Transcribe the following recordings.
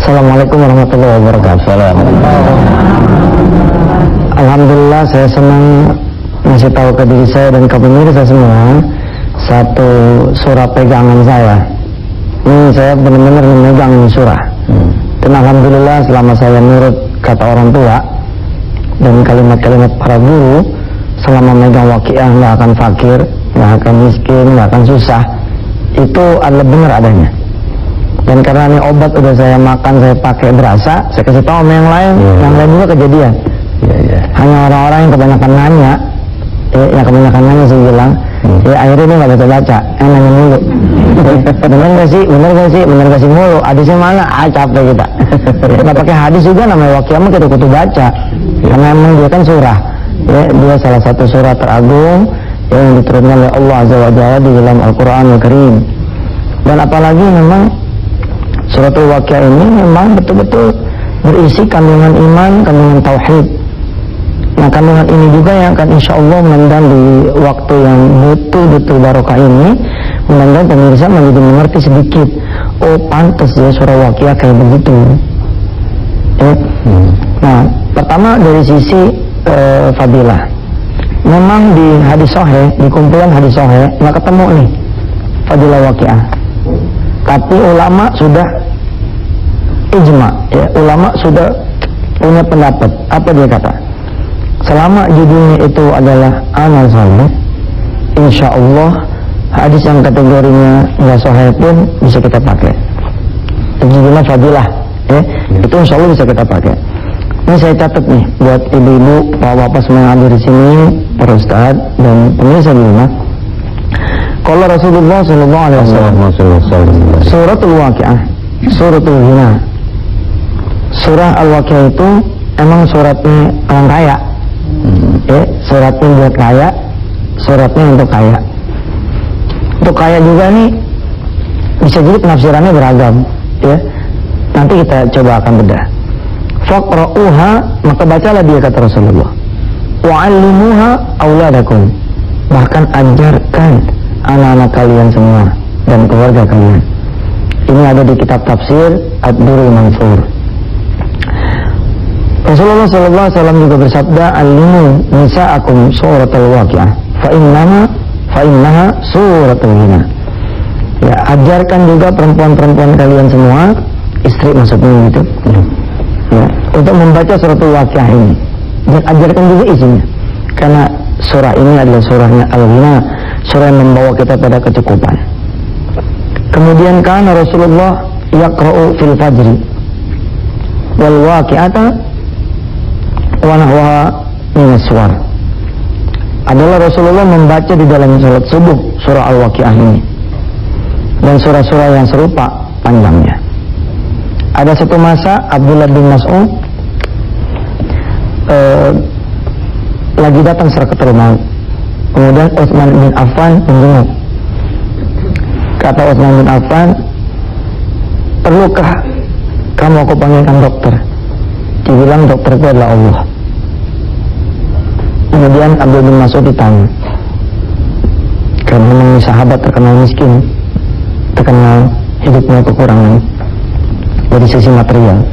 Assalamualaikum warahmatullahi wabarakatuh. Alhamdulillah, saya senang ngasih tahu ke diri saya dan ke pemirsa semua satu surah pegangan saya. Ini saya benar-benar memegang surah. Dan alhamdulillah selama saya nurut kata orang tua dan kalimat-kalimat para guru, selama megang waqiah nggak akan fakir, nggak akan miskin, nggak akan susah. Itu adalah benar adanya. Dan karena ini obat udah saya makan, saya pakai berasa, saya kasih tahu sama yang lain juga kejadian. Hanya orang-orang yang kebanyakan nanya, yang kebanyakan nanya saya bilang, akhirnya dia nggak baca-baca, nanya mulu. Bener gak sih mulu, hadisnya mana? Capek kita. Nggak pakai hadis juga namanya waqiah kita kudu baca, karena emang dia kan surah. Dia salah satu surah teragung yang diturunkan oleh Allah Azza wa Jalla di dalam Al-Quranul Karim. Dan apalagi memang Suratul Waqiah ini memang betul-betul berisi kandungan iman, kandungan tauhid. Nah, kandungan ini juga yang akan insya Allah mudah-mudahan di waktu yang betul-betul barokah ini, mudah-mudahan pemirsa menjadi mengerti sedikit. Oh, pantas ya surah Waqiah kayak begitu. Nah, pertama dari sisi fadilah. Memang di hadis sahih, di kumpulan hadis sahih nggak ketemu nih fadilah Waqiah. Tapi ulama sudah ijma, ya, ulama sudah punya pendapat. Apa dia kata? Selama judulnya itu adalah amal saleh, insya Allah hadis yang kategorinya nggak sahih pun bisa kita pakai. Judulnya fadilah, ya, itu insya Allah bisa kita pakai. Ini saya catat nih buat ibu-ibu, bapak-bapak semua yang ada di sini, para ustaz dan pemirsa di rumah. Kalau Rasulullah Sallallahu Alaihi Wasallam, Suratul Waqiah, Suratul Ghina, surah Al-Waqiah itu emang suratnya orang kaya, suratnya buat kaya, suratnya untuk kaya. Untuk kaya juga nih bisa jadi penafsirannya beragam, ya. Nanti kita coba akan bedah. Faqra'uha, maka bacalah dia kata Rasulullah. Wa'allimuha auladakum, bahkan ajarkan anak-anak kalian semua dan keluarga kalian. Ini ada di kitab tafsir Ad-Durrul Mansur. Rasulullah SAW juga bersabda, "Allimu nisa'akum suratul Waqiah, fa innaha suratul Ghina." Ya, ajarkan juga perempuan-perempuan kalian semua, istri maksudnya gitu. Ya, untuk membaca suratul Waqiah ini. Dan ajarkan juga isinya. Karena surah ini adalah surahnya Al-Ghina, surah yang membawa kita pada kecukupan. Kemudian kana Rasulullah yaqra'u fil fajri wal waqi'ata wa nahwaha min as-suwar. Adalah Rasulullah membaca di dalam salat subuh surah Al-Waqiah ini dan surah-surah yang serupa panjangnya. Ada satu masa Abdullah bin Mas'ud lagi datang sakaratul maut. Kemudian Utsman bin Affan menjenguk. Kata Utsman bin Affan, "Perlukah kamu aku panggilkan dokter?" Dibilang dokter itu adalah Allah. Kemudian Abdullah bin Mas'ud ditanya, karena memang sahabat terkenal miskin, terkenal hidupnya kekurangan dari sisi material.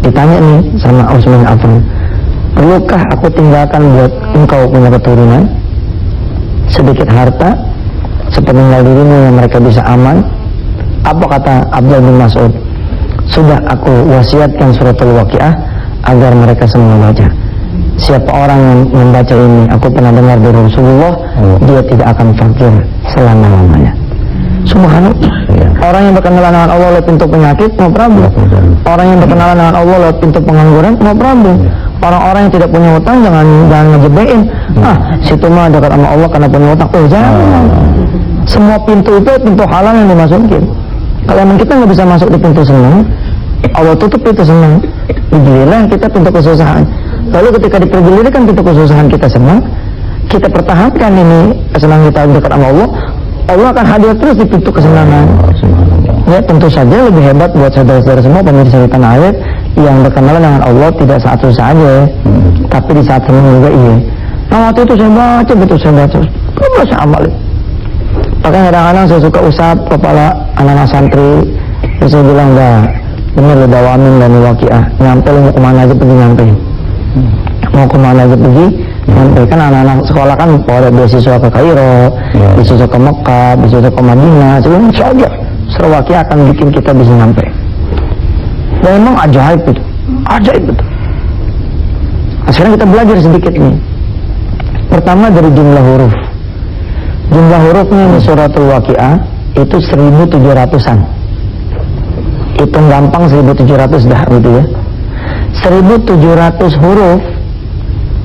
Ditanya nih sama Utsman bin Affan, "Perlukah aku tinggalkan buat engkau punya keturunan sedikit harta sepeninggal dirimu yang mereka bisa aman?" Apa kata Abdullah bin Mas'ud? "Sudah aku wasiatkan suratul Waqiah agar mereka semua baca. Siapa orang yang membaca ini, aku pernah dengar dari Rasulullah, dia tidak akan fakir selama-lamanya." Subhanallah. Orang yang berkenalan dengan Allah lewat pintu penyakit, no problem. Orang yang berkenalan dengan Allah lewat pintu pengangguran, no problem. Orang-orang yang tidak punya utang jangan ngejebein. Situ mah dekat sama Allah karena punya utang. Oh, jangan. Semua pintu itu pintu halal yang dimasukin. Kalau emang kita nggak bisa masuk di pintu senang, Allah tutup pintu senang. Digiliran kita pintu kesusahan. Lalu ketika dipergilirkan pintu kesusahan kita senang, kita pertahankan ini kesenangan kita dekat sama Allah, Allah akan hadir terus di pintu kesenangan. Ya, tentu saja lebih hebat buat saudara-saudara semua pemirsa di tanah air yang berkenalan dengan Allah tidak saat susah aja, tapi di saat senang juga iya. Nah, waktu itu saya baca, terus saya amalin. Makanya kadang-kadang saya suka usap kepala anak-anak santri, terus saya bilang, bener lo dawamin dan waqiah, nyampe lo mau kemana aja pergi nyampe, mau kemana aja pergi nyampe. Kan anak-anak sekolah kan pada beasiswa ke Kairo, beasiswa ke Mekah, beasiswa ke Madinah, sebelum saja surah waqiah akan bikin kita bisa nyampe. Dan memang ajaib itu, ajaib itu. Nah, sekarang kita belajar sedikit nih. Pertama dari jumlah huruf. Jumlah hurufnya di suratul waqiah itu 1700-an. Hitung gampang 1700 dah gitu ya. 1700 huruf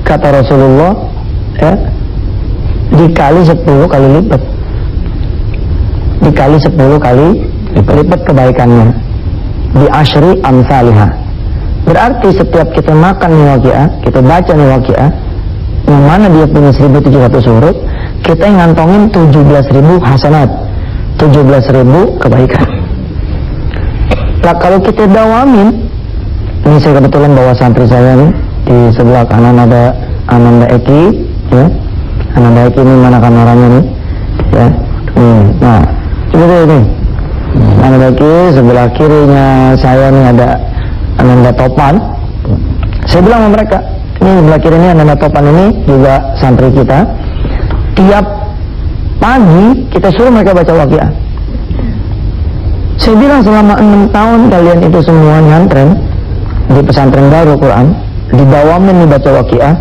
kata Rasulullah ya, dikali 10 kali lipat. Dikali 10 kali lipat kebaikannya. Di asyri amsalihah. Berarti setiap kita makan nih waqiah, kita baca nih waqiah, yang mana dia punya 1700 huruf, kita yang ngantongin 17.000 hasanat, 17.000 kebaikan. Nah kalau kita dawamin, ini saya kebetulan bawa santri saya nih, di sebelah kanan ada Ananda Eki, ya. Ananda Eki ini mana kameranya nih, ya. Nah, coba ini, Ananda Eki, sebelah kirinya saya nih ada Ananda Topan. Saya bilang sama mereka, ini sebelah kiri ini Ananda Topan ini juga santri kita. Tiap pagi kita suruh mereka baca waqiah. Saya bilang selama 6 tahun kalian itu semua nyantren di pesantren Darul Quran, didawamin nih baca waqiah.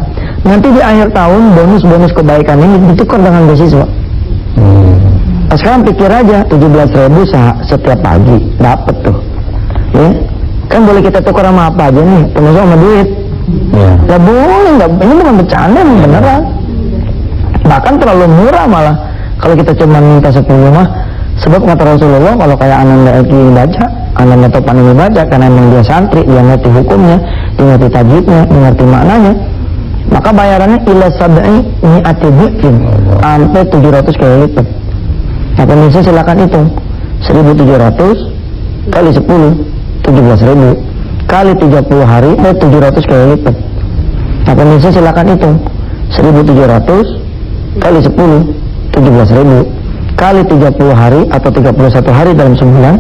Nanti di akhir tahun bonus-bonus kebaikan ini ditukar dengan beasiswa. Nah, sekarang pikir aja 17.000 setiap pagi dapat tuh, ya. Kan boleh kita tukar sama apa aja nih, termasuk sama duit. Ya boleh, nggak, ini bukan bercanda, beneran. Bahkan terlalu murah malah kalau kita cuma minta 10 mah. Sebab kata Rasulullah, kalau kayak Ananda Eki baca, Ananda Topan ini baca, karena memang dia santri, dia ngerti hukumnya, dia ngerti tajwidnya, dia ngerti maknanya, maka bayarannya ila sab'i mi'ati dhi'fin, sampai 700 kali lipat. Nah pemirsa silakan hitung 1700 kali 10 17.000 kali 30 hari 700 kali lipat. Nah pemirsa silakan hitung 1700 kali 10 17.000 kali 30 hari atau 31 hari dalam sebulan,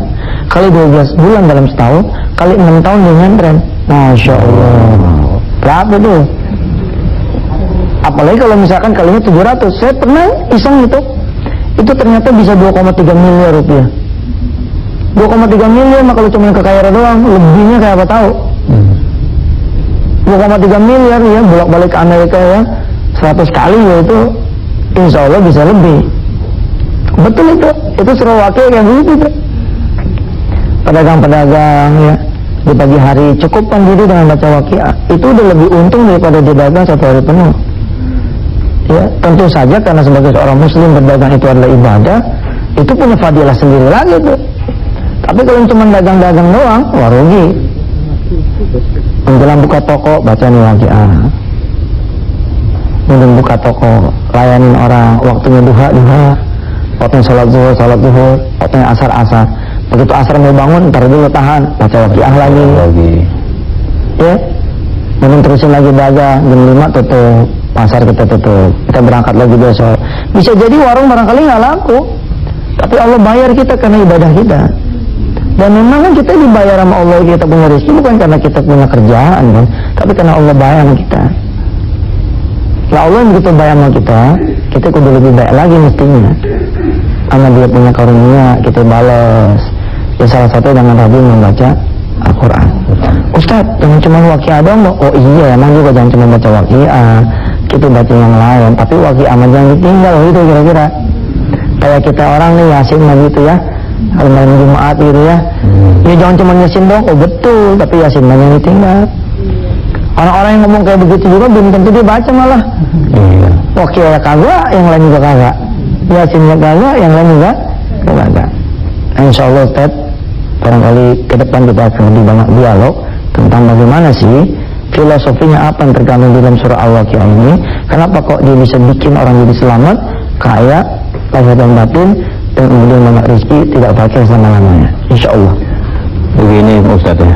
kali 12 bulan dalam setahun, kali 6 tahun dia nyantren. Masya Allah, berapa tuh? Apalagi kalau misalkan kalinya 700. Saya pernah iseng itu ternyata bisa 2,3 miliar rupiah. 2,3 miliar mah kalau cuma ke Kairo doang, lebihnya kayak apa tahu? 2,3 miliar ya, bolak-balik ke Amerika ya 100 kali ya, itu insya Allah bisa lebih. Betul itu surah waqiah yang begitu. Pedagang-pedagang ya di pagi hari cukupkan diri dengan baca waqiah, itu udah lebih untung daripada dia dagang 1 hari penuh. Ya, tentu saja karena sebagai seorang muslim berdagang itu adalah ibadah, itu punya fadilah sendiri lagi tuh. Tapi kalau cuma dagang-dagang doang, wah rugi. Menjelang buka toko baca nih waqiah. Menjelang buka toko layanin orang, waktunya duha, waktunya sholat zuhur, waktunya asar. Begitu asar mau bangun, ntar dulu tahan, baca waqiah lagi. Ya, kemudian terusin lagi dagang, jam 5 tutup, pasar kita tutup, kita berangkat lagi besok. Bisa jadi warung barangkali nggak laku, tapi Allah bayar kita karena ibadah kita. Dan memang kan kita dibayar sama Allah, kita punya rezeki bukan karena kita punya kerjaan kan, tapi karena Allah bayar sama kita. Ya Allah yang begitu bayar sama kita kudu lebih baik lagi mestinya. Karena dia punya karunia, kita balas. Ya salah satu dengan rajin membaca Al-Quran. Ustaz, jangan cuma waqiah dong. Oh iya, emang juga jangan cuma baca waqiah, kita baca yang lain. Tapi waqiah aja jangan ditinggal gitu kira-kira. Kayak kita orang nih Yasin gitu ya, kalau malam Jumat gitu ya. Ya jangan cuma Yasin dong. Oh betul, tapi Yasin jangan ditinggal. Orang-orang yang ngomong kayak begitu juga belum tentu dia baca malah. Waqiah kagak, yang lain juga kagak. Yasinnya kagak, yang lain juga kagak. Insya Allah Ustaz, barangkali ke depan kita akan lebih banyak dialog tentang bagaimana sih filosofinya apa yang terkandung dalam surah Al-Waqiah ini. Kenapa kok dia bisa bikin orang jadi selamat, kaya, lahir dan batin, dan kemudian banyak rezeki, tidak fakir selama-lamanya. Insya Allah. Begini Ustaz ya,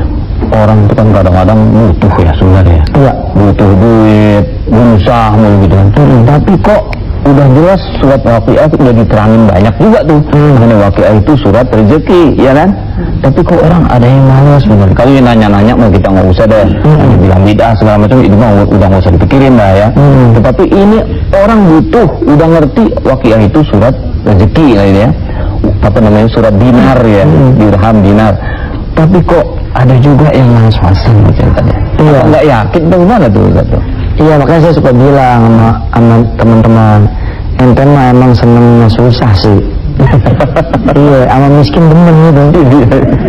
orang itu kan kadang-kadang butuh ya sebenarnya. Iya. Butuh duit, berusaha gitu kan. Tapi kok udah jelas surat Waqiah udah diterangin banyak juga tuh. Mengenai Waqiah itu surat rezeki, ya kan? Tapi kok orang ada yang malas bener. Kalau yang nanya-nanya mau kita nggak usah deh. Bilang bid'ah segala macam itu mah udah nggak usah dipikirin lah ya. Tetapi ini orang butuh, udah ngerti Waqiah itu surat rezeki lah ini ya. Apa namanya, surat dinar ya, dirham dinar. Tapi kok ada juga yang malas-malasan ceritanya. Iya. Nggak yakin bagaimana tuh Ustaz? Iya, makanya saya suka bilang sama teman-teman, ente mah emang senengnya susah sih. Iya, sama miskin demen gitu.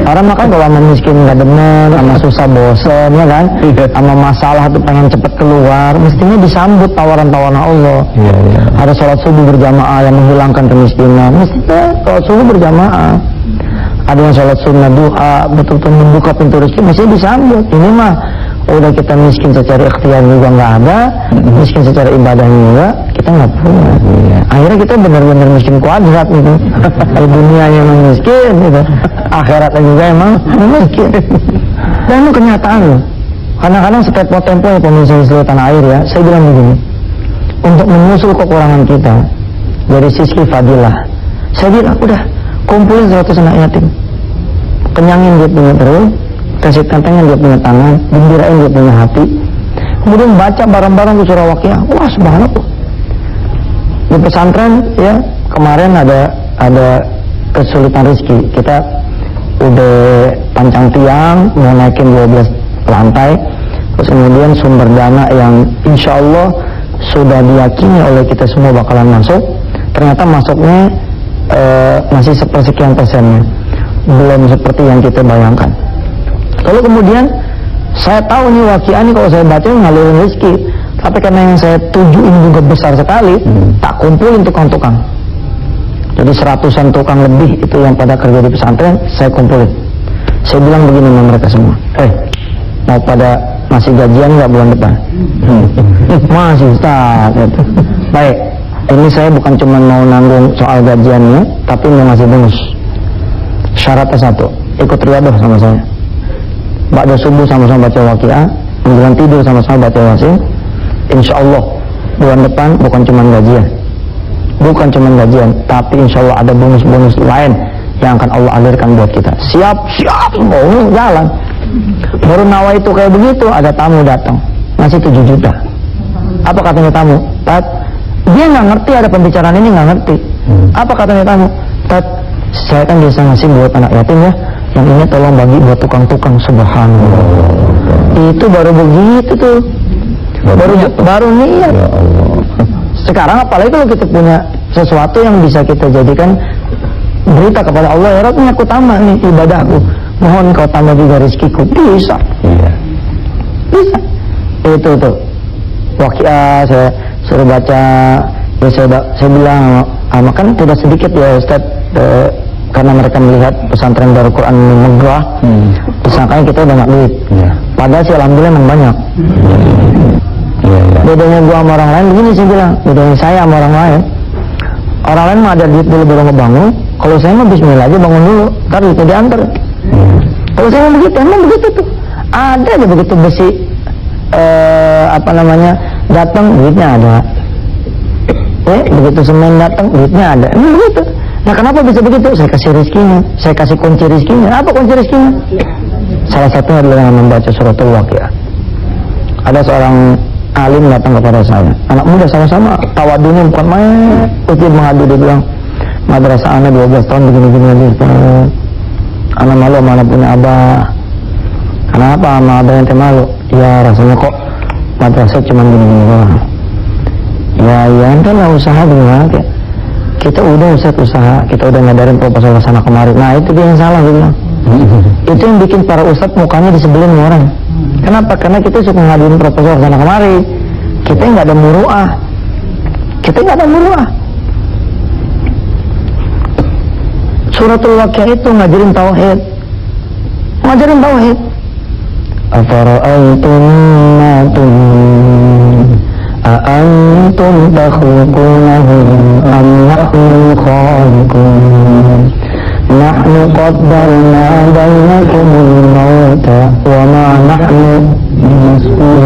Orang mah kan kalau sama miskin nggak demen, sama susah bosen ya kan, sama masalah tuh pengen cepet keluar, mestinya disambut tawaran-tawaran Allah. Ada sholat subuh berjamaah yang menghilangkan kemiskinan, mestinya sholat subuh berjamaah. Ada yang sholat sunnah duha, betul-betul membuka pintu rezeki, mestinya disambut. Ini mah udah kita miskin secara ikhtiar juga nggak ada, miskin secara ibadah juga kita nggak punya. Akhirnya kita benar-benar miskin kuadrat gitu. Di dunianya emang miskin gitu, akhiratnya juga emang miskin. Dan itu kenyataan loh. Kadang-kadang setiap tempo ya pemirsa di seluruh tanah air ya, saya bilang begini, untuk menyusul kekurangan kita dari sisi fadilah, saya bilang udah kumpulin 100 anak yatim, kenyangin dia punya perut, kasih tantangan dia punya tangan, gembirain dia punya hati, kemudian baca bareng-bareng di surah Waqiah. Wah, subhanallah. Di pesantren ya kemarin ada kesulitan rezeki, kita udah pancang tiang mau naikin 12 lantai, terus kemudian sumber dana yang insya Allah sudah diyakini oleh kita semua bakalan masuk, ternyata masuknya masih sepersekian persennya, belum seperti yang kita bayangkan. Lalu kemudian saya tahu nih Waqiah ini kalau saya baca ngalirin rezeki, tapi karena yang saya tujuin juga besar sekali, tak kumpulin tukang-tukang. Jadi 100-an tukang lebih itu yang pada kerja di pesantren, saya kumpulin. Saya bilang begini sama mereka semua, mau pada masih gajian nggak bulan depan? Masih Ustaz. Baik, ini saya bukan cuma mau nanggung soal gajiannya, tapi mau ngasih bonus. Syaratnya satu, ikut riyadhah sama saya. Ba'da subuh sama-sama baca Waqiah, menjelang tidur sama-sama baca Yasin. Insya Allah bulan depan bukan cuma gajian, tapi insya Allah ada bonus-bonus lain yang akan Allah alirkan buat kita. Siap semua jalan. Baru nawa itu kayak begitu, ada tamu datang ngasih 7 juta. Apa katanya tamu? Tat, dia nggak ngerti ada pembicaraan ini, nggak ngerti. Apa katanya tamu? Tat, saya kan biasa ngasih buat anak yatim ya, yang ini tolong bagi buat tukang-tukang. Subhanallah. Itu baru begitu tuh, baru niat. Sekarang apalagi kalau kita punya sesuatu yang bisa kita jadikan berita kepada Allah, ya Rabbnya aku tambah nih ibadahku, mohon kau tambah juga rezekiku. Bisa. Itu tuh Waqiah saya suruh baca ya, saya bilang kan tidak sedikit ya Ustaz, karena mereka melihat pesantren Darul Quran ini megah, disangkanya kita udah nggak duit, padahal sih alhamdulillah memang banyak. Bedanya gua sama orang lain begini, saya bilang bedanya saya sama orang lain mah ada duit dulu baru ngebangun, kalau saya mah bismillah aja bangun dulu, ntar duitnya diantar. Kalau saya begitu, emang begitu tuh, ada aja begitu besi datang duitnya ada, begitu semen datang duitnya ada, emang begitu. Nah kenapa bisa begitu? Saya kasih rezekinya, saya kasih kunci rezekinya. Apa kunci rezekinya? Salah satunya adalah dengan membaca suratul Waqiah. Ada seorang alim datang kepada saya, anak muda sama-sama, tawadunya bukan main, ujian mengadu, dia bilang madrasah anak 12 tahun begini-gini aja, anak malu sama anak punya abah. Kenapa sama abah yang malu? Ya rasanya kok madrasah cuma gini-gini doang. Ya ente lah usaha gimana kayak kita udah usaha, kita udah ngadarin proposal sana kemari. Nah itu dia yang salah dia bilang. Itu yang bikin para ustadz mukanya disebelin orang. Kenapa? Karena kita suka ngadain proposal sana kemari, kita nggak ada muruah, Suratul Waqiah itu ngajarin tauhid. Afara'aytum ma tumnun a'antum takhluqunahu am nahnu khaliqun nahnu qaddarna bainakumul mauta wa ma nahnu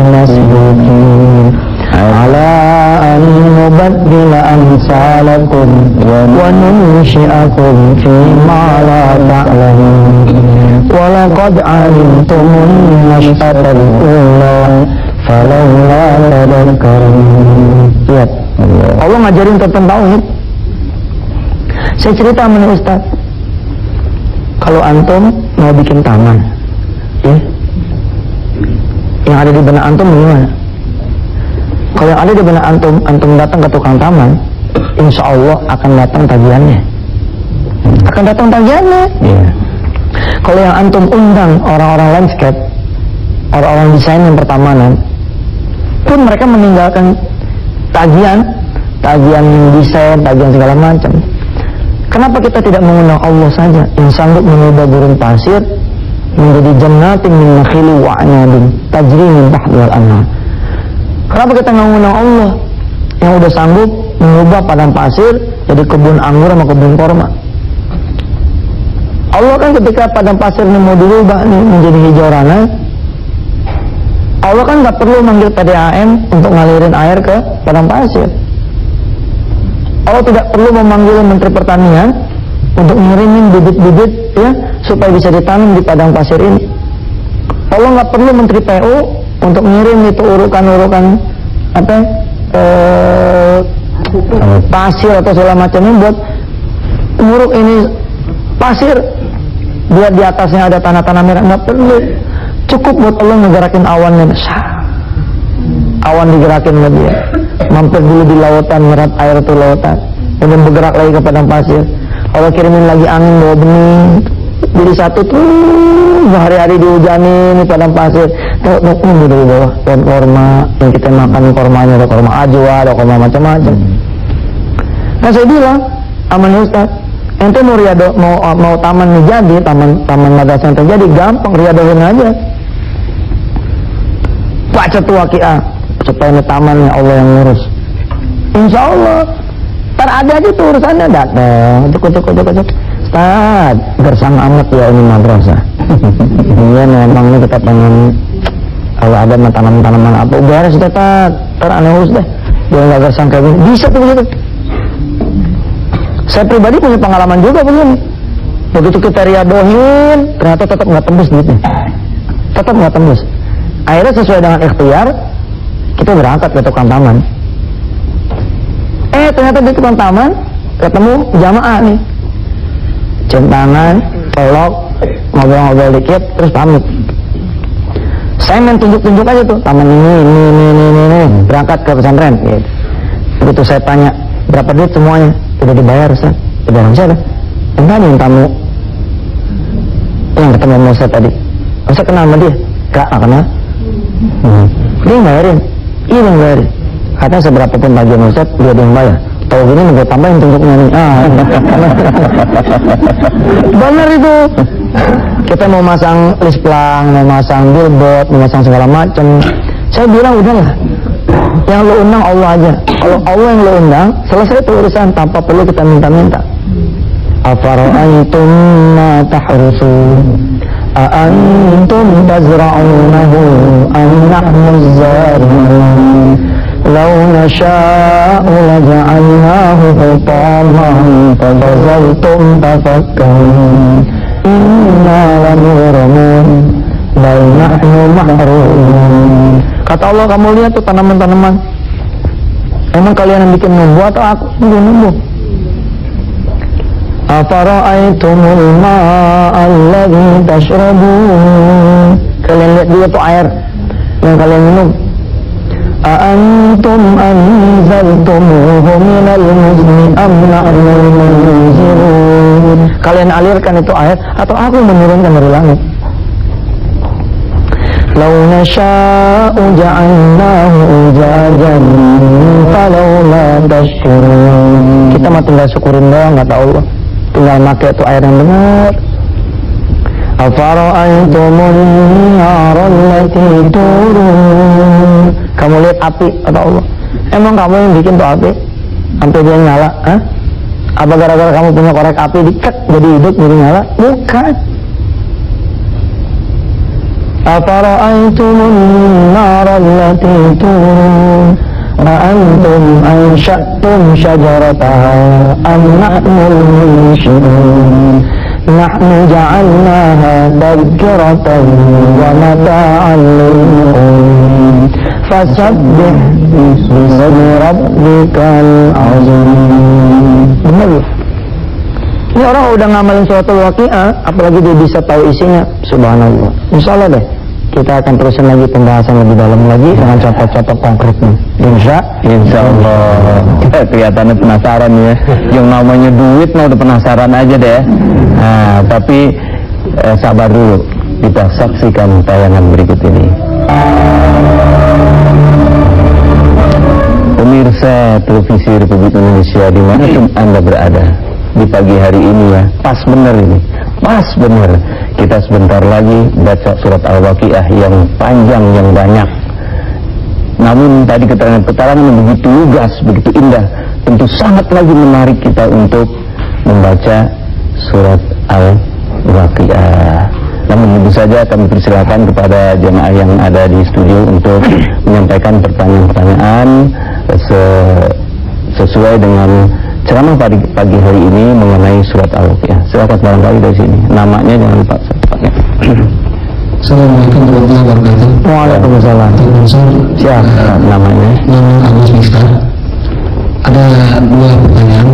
masbuqin. ala an nubaddila amsalakum wa nunshi'akum fi ma la ta'lamun wa laqad 'alimtumun nash'atal ula falawla tadhakkarun. Lihat, Allah ngajarin tentang tauhid. Saya cerita sama Ustaz, kalau antum mau bikin taman, ya, yang ada di benak antum gimana? Kalau yang ada di benak antum, antum datang ke tukang taman, insya Allah akan datang tagihannya. Akan datang tagihannya. Iya. Kalau yang antum undang orang-orang landscape, orang-orang desain yang pertamanan, pun mereka meninggalkan tagihan desain, tagihan segala macam. Kenapa kita tidak mengundang Allah saja yang sanggup mengubah gurun pasir menjadi jannatin min nakhili wa anabin tajri min tahtiha al-anhar? Kenapa kita nggak mengundang Allah yang udah sanggup mengubah padang pasir jadi kebun anggur sama kebun kurma? Allah kan ketika padang pasir ini mau dirubah nih menjadi hijau rana, Allah kan nggak perlu manggil PDAM untuk ngalirin air ke padang pasir. Allah tidak perlu memanggil Menteri Pertanian untuk ngirimin bibit-bibit ya supaya bisa ditanam di padang pasir ini. Allah nggak perlu Menteri PU untuk ngirim itu urukan-urukan apa pasir atau segala macamnya buat nguruk ini pasir biar di atasnya ada tanah-tanah merah. Nggak perlu. Cukup buat Allah ngegerakin awannya, awan digerakin sama dia, mampir dulu di lautan, nyerap air itu lautan, kemudian bergerak lagi ke padang pasir. Allah kirimin lagi angin bawa benih, jadi satu tuh hari-hari dihujanin di padang pasir. Tahu dari bawah pohon korma yang kita makan, kormanya ada korma ajwa, ada korma macam-macam. Nah saya bilang, aman Ustaz, ente mau riado, mau taman nih jadi, taman madrasah terjadi, gampang riadohin aja. Baca tuh waqiah supaya ini tamannya Allah yang ngurus. Insya Allah ntar ada aja tuh urusannya, datang cuk Ustaz gersang amat ya ini madrasah. Iya memang ini kita pengen kalau ada tanaman-tanaman apa beres Ustaz, ntar aneh urus deh biar nggak gersang kayak gini. Bisa tuh begitu. Saya pribadi punya pengalaman juga begini. Begitu kita riadohin ternyata tetap nggak tembus duitnya, tetap nggak tembus. Akhirnya sesuai dengan ikhtiar kita berangkat ke tukang taman. Ternyata di tukang taman ketemu jamaah nih, cium tangan, peluk, ngobrol-ngobrol dikit, terus pamit. Saya main tunjuk-tunjuk aja tuh taman ini, berangkat ke pesantren. Gitu. Begitu saya tanya berapa duit semuanya, udah dibayar Ustaz. Udah orang siapa? Enggak ada yang tamu yang ketemu sama saya tadi. Saya kenal sama dia? Gak kenal. Dia yang bayarin. Iya yang bayarin. Katanya seberapa pun tagihan Ustaz, dia yang bayar. Tahu gini gue tambahin tunjuknya nih. Bener itu. Kita mau masang list pelang, mau masang billboard, mau masang segala macam. Saya bilang udahlah. Yang lo undang Allah aja. Kalau Allah yang lo undang, selesai itu urusan tanpa perlu kita minta-minta. Afara'aytum ma tahrusun a'antum tazra'unahu am nahnu az-zari'un law nasha'u laja'alnahu hutaman fadazaltum tafakkarun inna lamuramun bal nahnu mahrumun. Kata Allah, kamu lihat tuh tanaman-tanaman, emang kalian yang bikin numbuh atau aku numbuh? Afara'aitumul ma'alladhi tashrabun. Kalian lihat juga tuh air yang kalian minum. A'antum anzaltumuhu minal muzni am na'nul munzilun. Kalian alirkan itu air atau aku menurunkan dari langit? Law nasha'u ja'alnahu ujajan falawla tashkurun. Kita mah tinggal syukurin doang kata Allah. Tinggal pakai itu air yang benar. Afara'aytumun nara allati turun. Kamu lihat api kata Allah. Emang kamu yang bikin tuh api sampai dia nyala? Apa gara-gara kamu punya korek api diket jadi hidup jadi nyala? Bukan. Afara'aytumun nara allati turun أأنتم أنشأتم شجرتها أم نحن المنشئون نحن جعلناها تذكرة ومتاعا للمقوين فسبح باسم ربك العظيم. Benar. Ini orang udah ngamalin suratul Waqiah, apalagi dia bisa tahu isinya, subhanallah. Insyaallah deh kita akan terusin lagi pembahasan lebih dalam lagi dengan contoh-contoh konkretnya. Insyaallah. Kelihatannya penasaran ya. Yang namanya duit mah udah penasaran aja deh. Nah, tapi sabar dulu. Kita saksikan tayangan berikut ini. Pemirsa televisi Republik Indonesia dimanapun Anda berada, di pagi hari ini ya, pas bener ini, pas bener. Kita sebentar lagi baca surat Al-Waqiah yang panjang, yang banyak. Namun tadi keterangan-keterangan yang begitu lugas, begitu indah, tentu sangat lagi menarik kita untuk membaca surat Al-Waqiah. Namun tentu saja kami persilakan kepada jemaah yang ada di studio untuk menyampaikan pertanyaan-pertanyaan sesuai dengan ceramah pagi hari ini mengenai surat Al-Waqiah. Silakan barangkali dari sini. Namanya jangan lupa. Assalamualaikum warahmatullahi wabarakatuh. Waalaikumsalam. Siapa namanya? Nama Agus Miftah. Ada dua pertanyaan.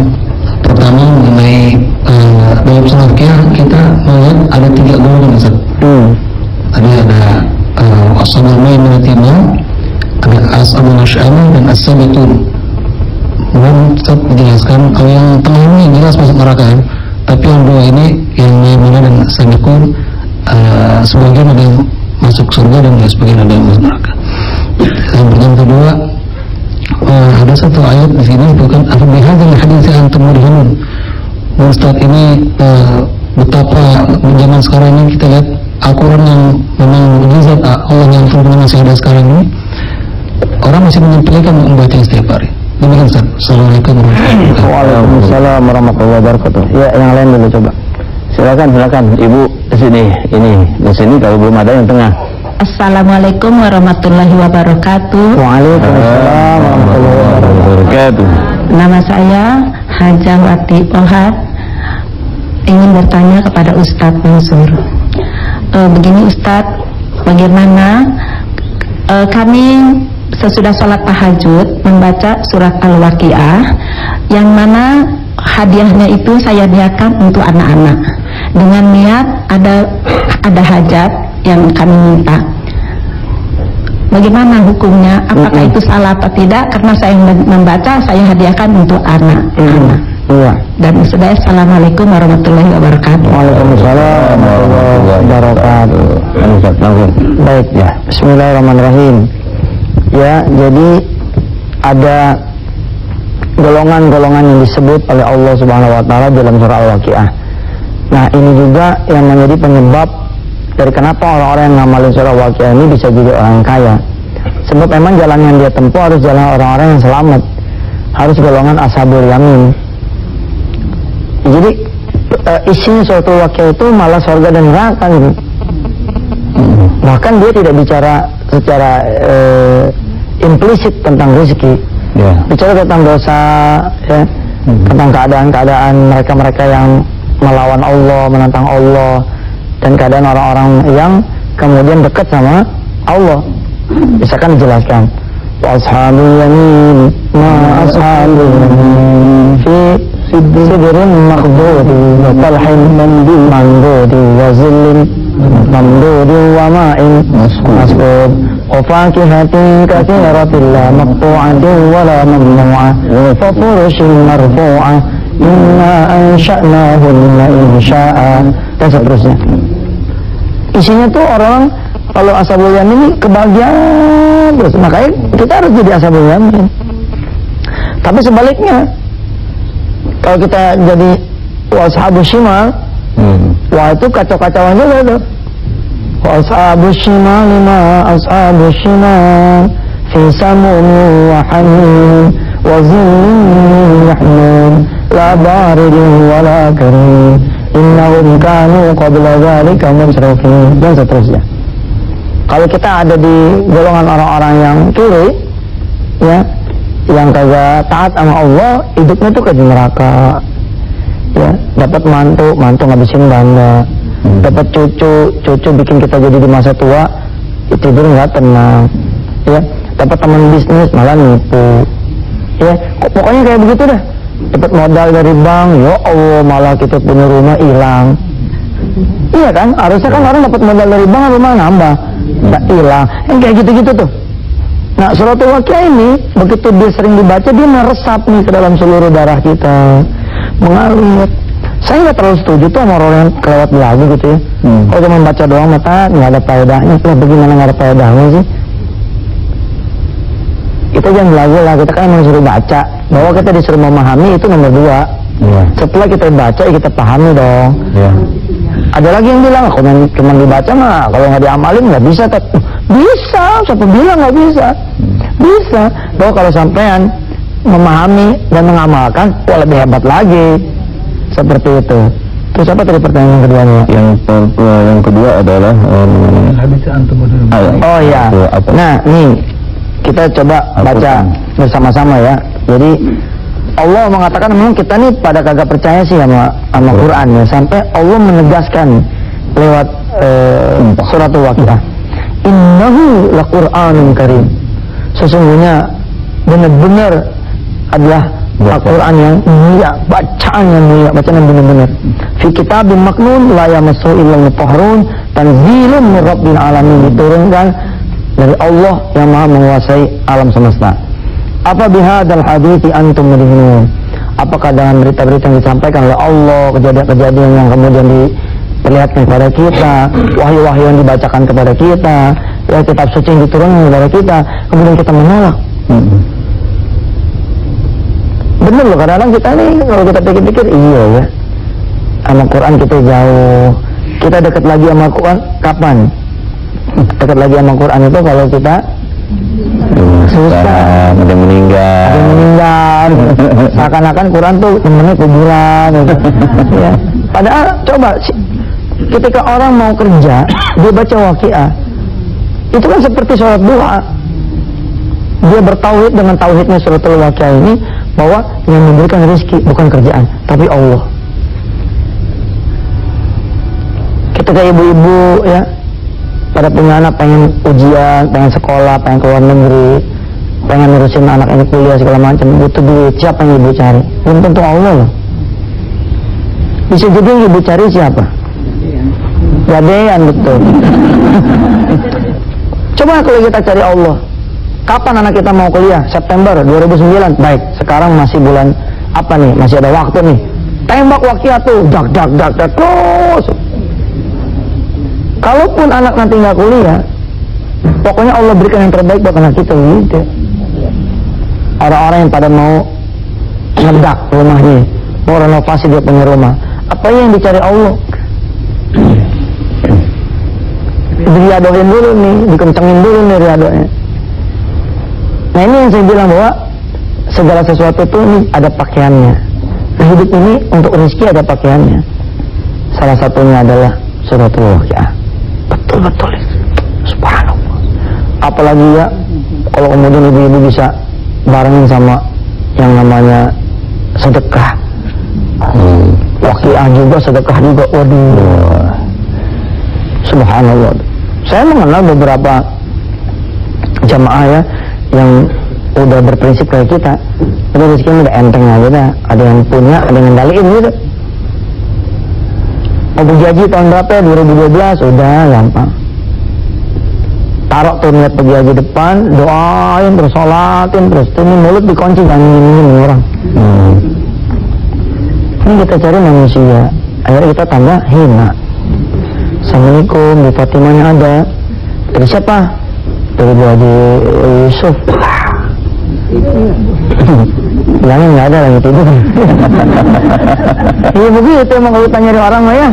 Pertama mengenai dalam surah Al-Waqiah kita melihat ada 3 golongan Ustaz. Ada Ashabul Maimanah, ada Ashabul Masy'amah dan As-Sabiqun. Mohon Ustaz menjelaskan, kalau yang tengah ini jelas masuk neraka ya. Tapi yang dua ini, yang Maimanah dan As-Sabiqun, sebagian ada yang masuk surga dan sebagian ada yang masuk neraka. Yang kedua, ada satu ayat di sini bukan bihadzal hadits antum mudhinun. Ustaz, ini betapa zaman sekarang ini kita lihat Al-Quran yang memang mukjizat Allah yang firman masih ada sekarang ini, orang masih menyepelekan membaca setiap hari. Demikian Ustaz. Assalamualaikum warahmatullahi wabarakatuh. Waalaikumsalam warahmatullahi wabarakatuh. Ya, yang lain dulu coba. Silakan Ibu di sini. Ini di sini kalau belum ada yang tengah. Assalamualaikum warahmatullahi wabarakatuh. Waalaikumsalam warahmatullahi wabarakatuh. Nama saya Hajah Wati Ohad. Ingin bertanya kepada Ustadz Mansur. Begini Ustadz, bagaimana kami sesudah sholat tahajud membaca surat Al-Waqiah, yang mana hadiahnya itu saya niatkan untuk anak-anak dengan niat ada hajat yang kami minta. Bagaimana hukumnya? Apakah itu salah atau tidak? Karena saya membaca, saya hadiahkan untuk anak-anak. Iya. Dan sudah. Assalamualaikum warahmatullahi wabarakatuh. Waalaikumsalam warahmatullahi wabarakatuh. Baik ya. Bismillahirrahmanirrahim. Ya, jadi ada golongan-golongan yang disebut oleh Allah Subhanahu wa taala dalam surah Al-Waqiah. Nah, ini juga yang menjadi penyebab dari kenapa orang-orang yang ngamalin surah Al-Waqiah ini bisa jadi orang kaya. Sebab memang jalan yang dia tempuh harus jalan orang-orang yang selamat. Harus golongan ashabul yamin. Jadi isinya surat Al-Waqiah itu malah surga dan neraka gitu. Bahkan dia tidak bicara secara implisit tentang rezeki. Bicara tentang dosa, ya, tentang keadaan-keadaan mereka-mereka yang melawan Allah, menentang Allah, dan keadaan orang-orang yang kemudian dekat sama Allah. Misalkan dijelaskan, ashabul yamin ma ashabul yamin fi sidrin makhdudi wa talhin mandudi wa zillin mamdudi wa ma'in masbub wa fakihatin katsiratin la maqtu'atin wa la mamnu'ah wa furushin marfu'ah inna ansha'nahunna insya'a, dan seterusnya. Isinya tuh orang kalau ashabul yamin ini kebahagiaan terus, makanya kita harus jadi ashabul yamin. Tapi sebaliknya, kalau kita jadi ashabul shimal, wah itu kacau-kacauan juga tuh. Ashabul shimal lima ashabul shimal fi samun wa hamim wa zillin yahmum la baridin wa la karim innahum kanu qabla dhalika musrifin, dan seterusnya. Kalau kita ada di golongan orang-orang yang kiri, ya, yang kagak taat sama Allah, hidupnya tuh kayak di neraka. Ya, dapat mantu ngabisin banda, dapat cucu bikin kita jadi di masa tua tidur nggak tenang. Ya, dapat teman bisnis malah nipu. Ya, pokoknya kayak begitu dah. Dapat modal dari bank, ya Allah malah kita punya rumah hilang. Iya kan, harusnya kan orang dapat modal dari bank rumah nambah, nggak hilang. Yang kayak gitu-gitu tuh. Nah, Suratul Waqiah ini begitu dia sering dibaca, dia meresap nih ke dalam seluruh darah kita, mengalir. Saya nggak terlalu setuju tuh sama orang yang kelewat lagu gitu ya. Kalau cuma baca doang mata nggak ada faedahnya, bagaimana nggak ada faedahnya sih? Kita jangan lagu lah, kita kan emang disuruh baca. Bahwa kita disuruh memahami itu nomor 2. Setelah kita baca, ya kita pahami dong. Ada lagi yang bilang, kalau cuma dibaca mah, kalau nggak diamalin nggak bisa. Bisa, siapa bilang nggak bisa? Bisa. Bahwa kalau sampean memahami dan mengamalkan, ya lebih hebat lagi. Seperti itu. Terus apa tadi pertanyaan keduanya? Yang kedua adalah oh ya. Nah, nih kita coba baca bersama-sama ya. Jadi Allah mengatakan memang kita nih pada kagak percaya sih sama Quran ya, sampai Allah menegaskan lewat Suratul Waqiah, innahu laqur'anun karim, sesungguhnya benar-benar adalah Al-Quran yang mulia, bacaan yang mulia, bacaan yang benar-benar. Fi kitabim maknun la yamassuhu illal mutahharun, tanzilun min rabbil alamin, diturunkan dari Allah yang Maha menguasai alam semesta. Apa bihadzal hadithi antum mudhinun? Apakah dengan berita-berita yang disampaikan oleh Allah, kejadian-kejadian yang kemudian diperlihatkan kepada kita, wahyu-wahyu yang dibacakan kepada kita, ya kitab suci yang diturunkan kepada kita, kemudian kita menolak? Bener loh, kadang-kadang kita nih kalau kita pikir-pikir, iya ya, sama Quran kita jauh. Kita dekat lagi sama Quran kapan? Dekat lagi sama Quran itu kalau kita susah, ada meninggal. Seakan-akan Quran tuh temennya kuburan gitu. Ya. Padahal coba ketika orang mau kerja, dia baca Waqiah, itu kan seperti sholat duha. Dia bertauhid dengan tauhidnya Suratul Waqiah ini, bahwa yang memberikan rezeki bukan kerjaan, tapi Allah. Ketika ibu-ibu ya pada punya anak pengen ujian, pengen sekolah, pengen keluar negeri, pengen ngurusin anak ini kuliah segala macam, butuh duit, siapa yang ibu cari? Belum tentu Allah loh. Bisa jadi yang ibu cari siapa? Gadean, betul. Coba kalau kita cari Allah, kapan anak kita mau kuliah? September 2009. Baik, sekarang masih bulan apa nih? Masih ada waktu nih. Tembak Waqiah tuh, dak terus. Kalaupun anak nanti nggak kuliah, pokoknya Allah berikan yang terbaik buat anak kita gitu. Orang-orang yang pada mau ngedak rumahnya, mau renovasi dia punya rumah, apa yang dicari Allah? Diriadohin dulu nih, dikencengin dulu nih riadonya. Nah ini yang saya bilang bahwa segala sesuatu itu nih ada pakaiannya. Nah, hidup ini untuk rezeki ada pakaiannya. Salah satunya adalah Suratul Waqiah. Betul-betul itu. Subhanallah. Apalagi ya kalau kemudian ibu-ibu bisa barengin sama yang namanya sedekah. Waqiah juga, sedekah juga. Waduh. Subhanallah. Saya mengenal beberapa jamaah ya yang udah berprinsip kayak kita, udah rezekinya udah enteng aja dah. Ada yang punya, ada yang ngendaliin gitu. Mau berjanji tahun berapa ya? 2012, udah gampang. Taruh tuh niat pergi haji depan, doain terus, sholatin terus. Ini mulut dikunci, jangan ngomongin orang. Ini kita cari manusia, akhirnya kita tambah hina. Assalamualaikum, di Fatimahnya ada. Dari siapa? Dari Bu Haji Yusuf. Bilangnya nggak ada lagi tidur. Iya begitu emang kalau tanya dari orang ya.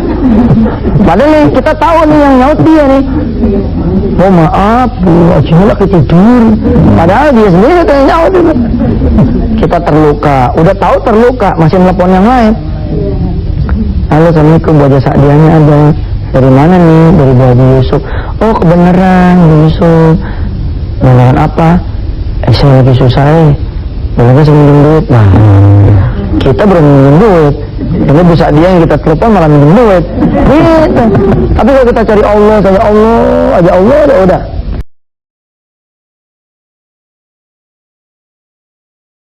Padahal nih kita tahu nih yang nyaut dia nih. Oh maaf Bu Haji lagi tidur. Padahal dia sendiri yang nyaut itu. Kita terluka. Udah tahu terluka, masih nelpon yang lain. Halo, Assalamualaikum, Bu Haji Sa'dianya ada. Dari mana nih? Dari Bu Haji Yusuf. Oh kebenaran Bu Yusuf. Beneran apa? Saya lagi susah mereka suruh minjem duit. Nah, kita belum minjem duit. Ini bisa dia yang kita telepon malah minjem duit. Gitu. Tapi kalau kita cari Allah, saya Allah, aja Allah, udah.